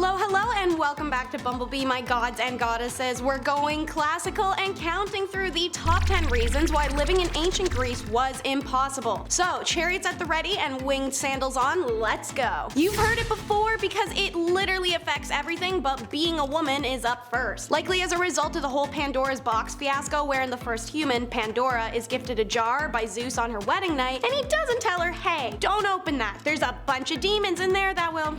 Hello, hello, and welcome back to Bumblebee, my gods and goddesses. We're going classical and counting through the top 10 reasons why living in ancient Greece was impossible. So, chariots at the ready and winged sandals on, let's go. You've heard it before because it literally affects everything, but being a woman is up first. Likely as a result of the whole Pandora's box fiasco, wherein the first human, Pandora, is gifted a jar by Zeus on her wedding night, and he doesn't tell her, hey, don't open that. There's a bunch of demons in there that will,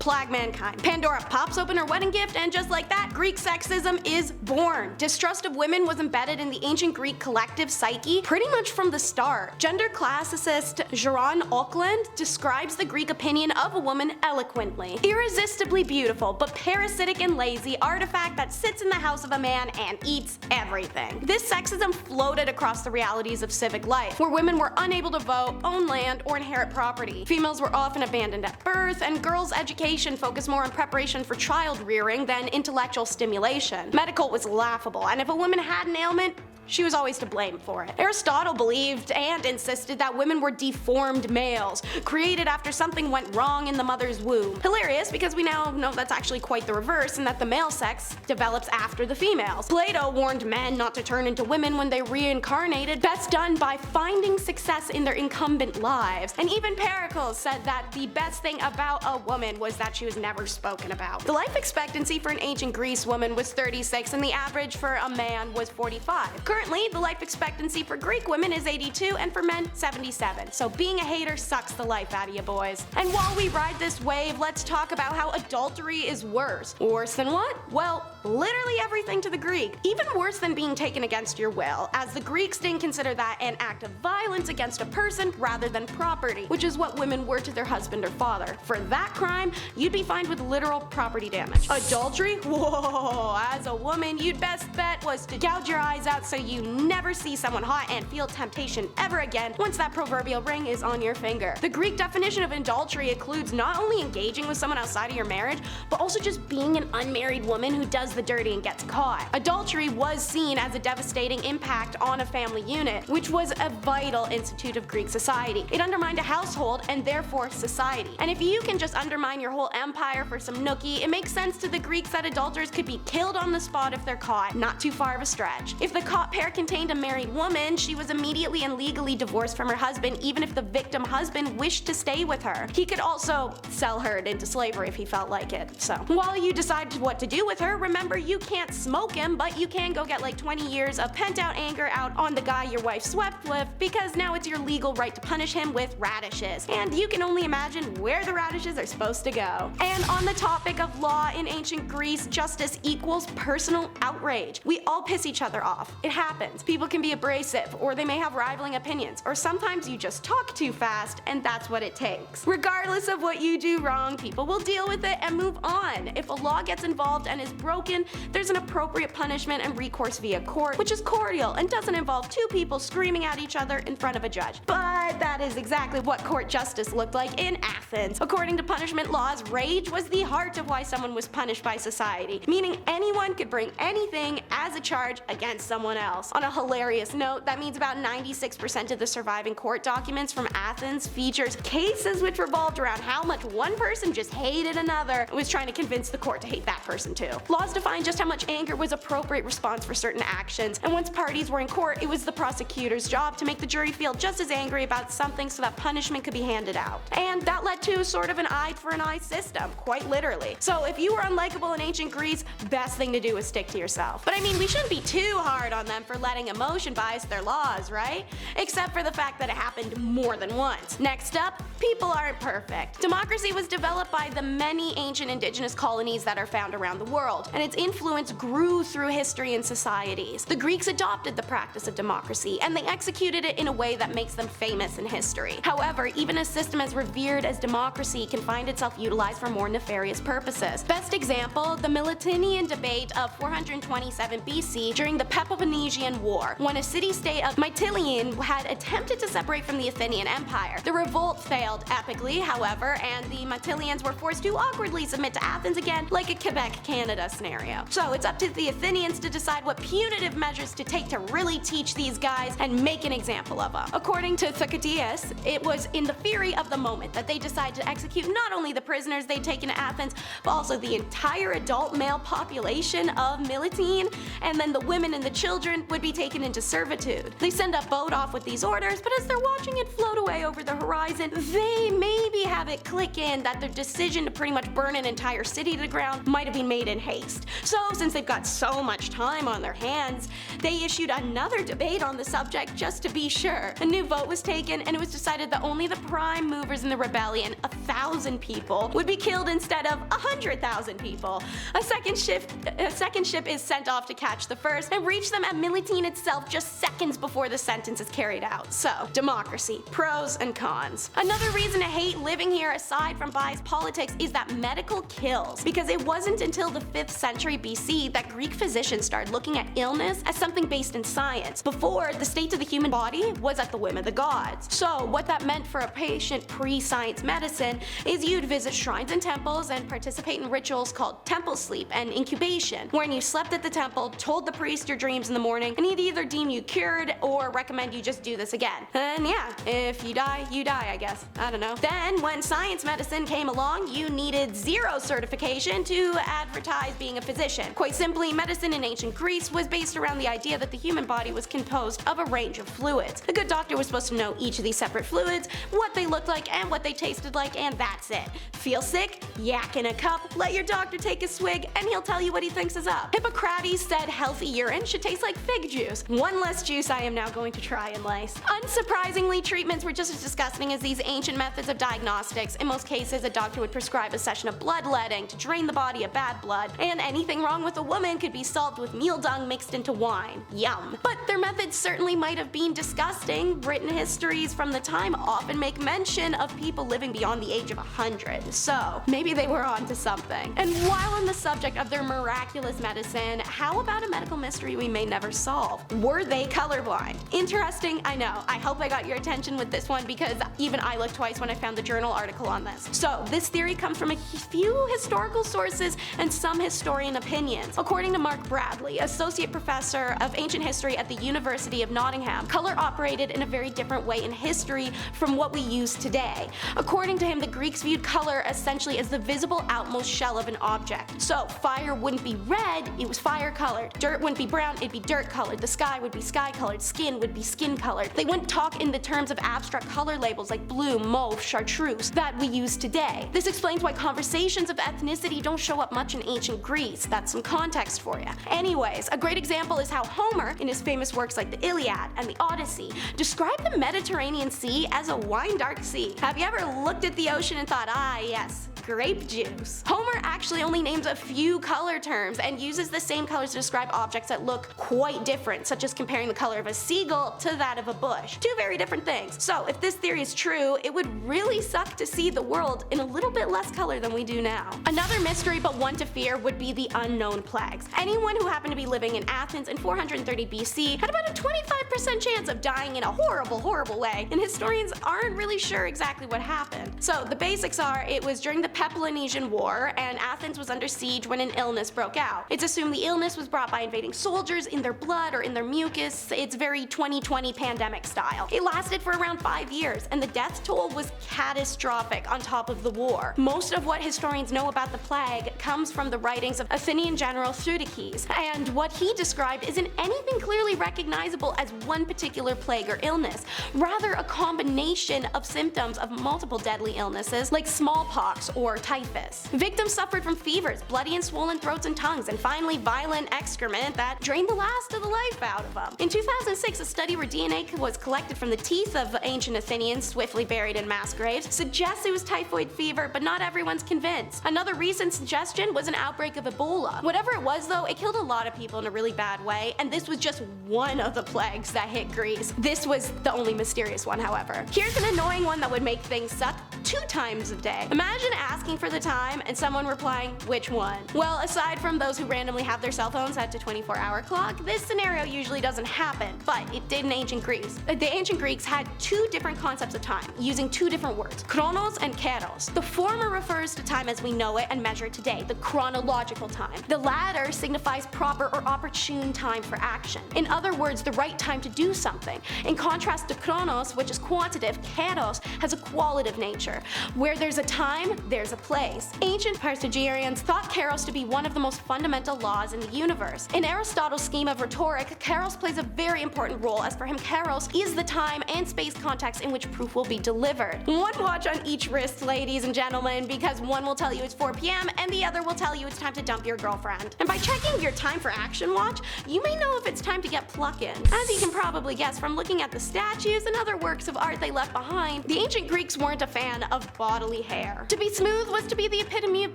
plague mankind. Pandora pops open her wedding gift, and just like that, Greek sexism is born. Distrust of women was embedded in the ancient Greek collective psyche pretty much from the start. Gender classicist Jaron Auckland describes the Greek opinion of a woman eloquently. Irresistibly beautiful, but parasitic and lazy artifact that sits in the house of a man and eats everything. This sexism floated across the realities of civic life, where women were unable to vote, own land, or inherit property. Females were often abandoned at birth, and girls' education focused more on preparation for child rearing than intellectual stimulation. Medical was laughable, and if a woman had an ailment, she was always to blame for it. Aristotle believed and insisted that women were deformed males, created after something went wrong in the mother's womb. Hilarious, because we now know that's actually quite the reverse, and that the male sex develops after the females. Plato warned men not to turn into women when they reincarnated, best done by finding success in their incumbent lives. And even Pericles said that the best thing about a woman was that she was never spoken about. The life expectancy for an ancient Greece woman was 36, and the average for a man was 45. Currently, the life expectancy for Greek women is 82 and for men 77. So being a hater sucks the life out of you, boys. And while we ride this wave, let's talk about how adultery is worse. Worse than what? Well, literally everything to the Greek. Even worse than being taken against your will, as the Greeks didn't consider that an act of violence against a person rather than property, which is what women were to their husband or father. For that crime, you'd be fined with literal property damage. Adultery? Whoa, as a woman, you'd best bet was to gouge your eyes out so you never see someone hot and feel temptation ever again once that proverbial ring is on your finger. The Greek definition of adultery includes not only engaging with someone outside of your marriage, but also just being an unmarried woman who does the dirty and gets caught. Adultery was seen as a devastating impact on a family unit, which was a vital institute of Greek society. It undermined a household and therefore society. And if you can just undermine your whole empire for some nookie, it makes sense to the Greeks that adulterers could be killed on the spot if they're caught. Not too far of a stretch. If the caught pair contained a married woman, she was immediately and legally divorced from her husband, even if the victim husband wished to stay with her. He could also sell her into slavery if he felt like it. So, while you decide what to do with her, remember you can't smoke him, but you can go get like 20 years of pent out anger out on the guy your wife swept with, because now it's your legal right to punish him with radishes. And you can only imagine where the radishes are supposed to go. And on the topic of law in ancient Greece, justice equals personal outrage. We all piss each other off. It happens. People can be abrasive, or they may have rivaling opinions, or sometimes you just talk too fast, and that's what it takes. Regardless of what you do wrong, people will deal with it and move on. If a law gets involved and is broken, there's an appropriate punishment and recourse via court, which is cordial and doesn't involve two people screaming at each other in front of a judge. But that is exactly what court justice looked like in Athens. According to punishment laws, rage was the heart of why someone was punished by society, meaning anyone could bring anything as a charge against someone else. On a hilarious note, that means about 96% of the surviving court documents from Athens features cases which revolved around how much one person just hated another and was trying to convince the court to hate that person too. Laws defined just how much anger was appropriate response for certain actions, and once parties were in court, it was the prosecutor's job to make the jury feel just as angry about something so that punishment could be handed out. And that led to sort of an eye for an eye system, quite literally. So if you were unlikable in ancient Greece, best thing to do is stick to yourself. But I mean, we shouldn't be too hard on them for letting emotion bias their laws, right? Except for the fact that it happened more than once. Next up, people aren't perfect. Democracy was developed by the many ancient indigenous colonies that are found around the world, and its influence grew through history and societies. The Greeks adopted the practice of democracy, and they executed it in a way that makes them famous in history. However, even a system as revered as democracy can find itself utilized for more nefarious purposes. Best example, the Melitinian debate of 427 BC during the Peloponnesian Peloponnesian War, when a city-state of Mytilene had attempted to separate from the Athenian Empire. The revolt failed epically, however, and the Mytileans were forced to awkwardly submit to Athens again, like a Quebec-Canada scenario. So it's up to the Athenians to decide what punitive measures to take to really teach these guys and make an example of them. According to Thucydides, it was in the fury of the moment that they decided to execute not only the prisoners they'd taken to Athens, but also the entire adult male population of Mytilene, and then the women and the children would be taken into servitude. They send a boat off with these orders, but as they're watching it float away over the horizon, they maybe have it click in that their decision to pretty much burn an entire city to the ground might have been made in haste. So since they've got so much time on their hands, they issued another debate on the subject just to be sure. A new vote was taken, and it was decided that only the prime movers in the rebellion, 1,000 people, would be killed instead of 100,000 people. A second ship is sent off to catch the first and reach them at Mytilene itself just seconds before the sentence is carried out. So, democracy, pros and cons. Another reason to hate living here aside from biased politics is that medical kills, because it wasn't until the 5th century BC that Greek physicians started looking at illness as something based in science. Before, the state of the human body was at the whim of the gods. So what that meant for a patient pre-science medicine is you'd visit shrines and temples and participate in rituals called temple sleep and incubation, wherein you slept at the temple, told the priest your dreams in the morning, and he'd either deem you cured or recommend you just do this again. And yeah, if you die, I guess. I don't know. Then, when science medicine came along, you needed 0 certification to advertise being a physician. Quite simply, medicine in ancient Greece was based around the idea that the human body was composed of a range of fluids. A good doctor was supposed to know each of these separate fluids, what they looked like and what they tasted like, and that's it. Feel sick? Yak in a cup, let your doctor take a swig, and he'll tell you what he thinks is up. Hippocrates said healthy urine should taste like fig juice. One less juice I am now going to try and lice. Unsurprisingly, treatments were just as disgusting as these ancient methods of diagnostics. In most cases, a doctor would prescribe a session of bloodletting to drain the body of bad blood, and anything wrong with a woman could be solved with meal dung mixed into wine. Yum. But their methods certainly might have been disgusting. Written histories from the time often make mention of people living beyond the age of 100, so maybe they were onto something. And while on the subject of their miraculous medicine, how about a medical mystery we may never solve? Were they colorblind? Interesting, I know. I hope I got your attention with this one, because even I looked twice when I found the journal article on this. So this theory comes from a few historical sources and some historian opinions. According to Mark Bradley, associate professor of ancient history at the University of Nottingham, color operated in a very different way in history from what we use today. According to him, the Greeks viewed color essentially as the visible outmost shell of an object. So fire wouldn't be red, it was fire colored. Dirt wouldn't be brown, it'd be dirt colored. The sky would be sky colored. Skin would be skin colored. They wouldn't talk in the terms of abstract color labels like blue, mauve, chartreuse that we use today. This explains why conversations of ethnicity don't show up much in ancient Greece. That's some context for you. Anyways, a great example is how Homer, in his famous works like the Iliad and the Odyssey, described the Mediterranean Sea as a wine-dark sea. Have you ever looked at the ocean and thought, ah yes, grape juice? Homer actually only names a few color terms and uses the same colors to describe objects that look quite different, such as comparing the color of a seagull to that of a bush. Two very different things. So if this theory is true, it would really suck to see the world in a little bit less color than we do now. Another mystery, but one to fear, would be the unknown plagues. Anyone who happened to be living in Athens in 430 BC had about a 25% chance of dying in a horrible, horrible way, and historians aren't really sure exactly what happened. So the basics are, it was during the Peloponnesian War, and Athens was under siege when an illness broke out. It's assumed the illness was brought by invading soldiers in their blood or in their mucus. It's very 2020 pandemic style. It lasted for around 5 years, and the death toll was catastrophic on top of the war. Most of what historians know about the plague comes from the writings of Athenian general Thucydides, and what he described isn't anything clearly recognizable as one particular plague or illness, rather a combination of symptoms of multiple deadly illnesses like smallpox or typhus. Victims suffered from fevers, bloody and swollen throats and tongues, and finally violent excrement that drained the last of the life out of them. In 2006, a study where DNA was collected from the teeth of ancient Athenians swiftly buried in mass graves suggests it was typhoid fever, but not everyone's convinced. Another recent suggestion was an outbreak of Ebola. Whatever it was though, it killed a lot of people in a really bad way, and this was just one of the plagues that hit Greece. This was the only mysterious one, however. Here's an annoying one that would make things suck 2 times a day. Imagine asking for the time and someone replying, which one? Well, aside from those who randomly have their cell phones set to 24-hour clock, this scenario usually doesn't happen, but it did in ancient Greece. The ancient Greeks had two different concepts of time, using two different words, chronos and kairos. The former refers to time as we know it and measure it today, the chronological time. The latter signifies proper or opportune time for action. In other words, the right time to do something. In contrast to chronos, which is quantitative, kairos has a qualitative nature. Where there's a time, there's a place. Ancient Carthaginians thought kairos to be one of the most fundamental laws in the universe. In Aristotle's scheme of rhetoric, kairos plays a very important role, as for him kairos is the time and space context in which proof will be delivered. One watch on each wrist, ladies and gentlemen, because one will tell you it's 4 p.m. and the other will tell you it's time to dump your girlfriend. And by checking your time for action watch, you may know if it's time to get Pluckin. As you can probably guess from looking at the statues and other works of art they left behind, the ancient Greeks weren't a fan of bodily hair. To be smooth was to be the epitome of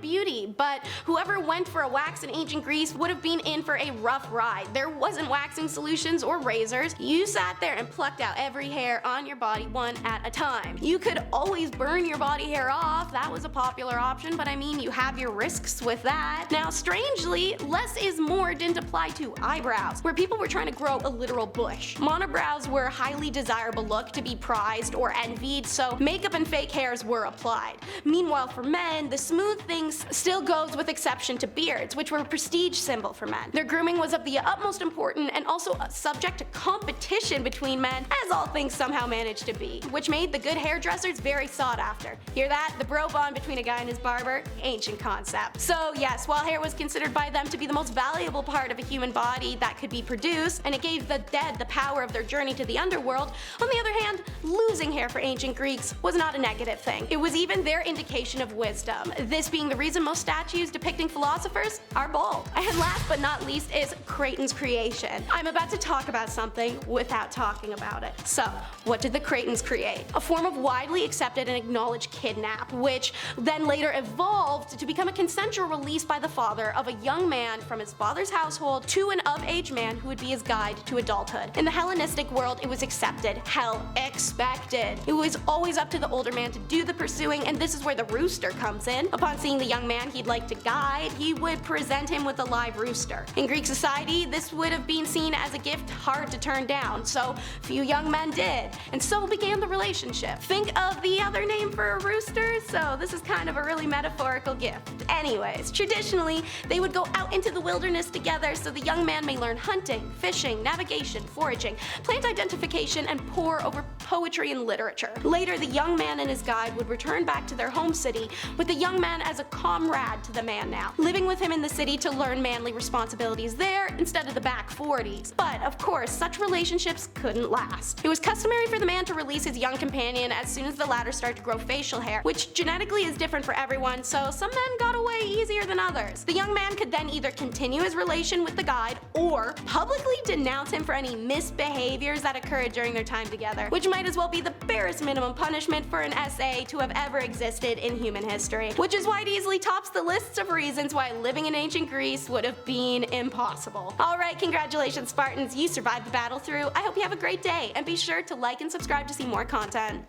beauty, but whoever went for a wax in ancient Greece would have been in for a rough ride. There wasn't waxing solutions or razors. You sat there and plucked out every hair on your body one at a time. You could always burn your body hair off. That was a popular option, but I mean, you have your risks with that. Now, strangely, less is more didn't apply to eyebrows, where people were trying to grow a literal bush. Monobrows were a highly desirable look to be prized or envied, so makeup and fake hairs were applied. Meanwhile, for men, the smooth things still goes with exception to beards, which were a prestige symbol for men. Their grooming was of the utmost importance and also subject to competition between men, as all things somehow managed to be, which made the good hairdressers very sought after. Hear that? The bro bond between a guy and his barber? Ancient concept. So yes, while hair was considered by them to be the most valuable part of a human body that could be produced, and it gave the dead the power of their journey to the underworld, on the other hand, losing hair for ancient Greeks was not a negative thing. It was even their indication of wisdom, this being the reason most statues depicting philosophers are bald. And last but not least is Cretans Creation. I'm about to talk about something without talking about it. So, what did the Cretans create? A form of widely accepted and acknowledged kidnap, which then later evolved to become a consensual release by the father of a young man from his father's household to an of-age man who would be his guide to adulthood. In the Hellenistic world, it was accepted, hell, expected. It was always up to the older man to do the pursuing, and this is where the rooster comes in. Upon seeing the young man he'd like to guide, he would present him with a live rooster. In Greek society, this would have been seen as a gift hard to turn down, so few young men did, and so began the relationship. Think of the other name for a rooster, so this is kind of a really metaphorical gift. Anyways, traditionally, they would go out into the wilderness together so the young man may learn hunting, fishing, navigation, foraging, plant identification, and pore over poetry and literature. Later, the young man and his guide would return back to their home city with the young man as a comrade to the man now, living with him in the city to learn manly responsibilities there instead of the back 40s. But of course, such relationships couldn't last. It was customary for the man to release his young companion as soon as the latter started to grow facial hair, which genetically is different for everyone, so some men got away easier than others. The young man could then either continue his relation with the guide or publicly denounce him for any misbehaviors that occurred during their time together, which might as well be the barest minimum punishment for an SA to have ever existed in human history, which is why it easily tops the lists of reasons why living in ancient Greece would have been impossible. Alright, congratulations Spartans, you survived the battle through. I hope you have a great day, and be sure to like and subscribe to see more content.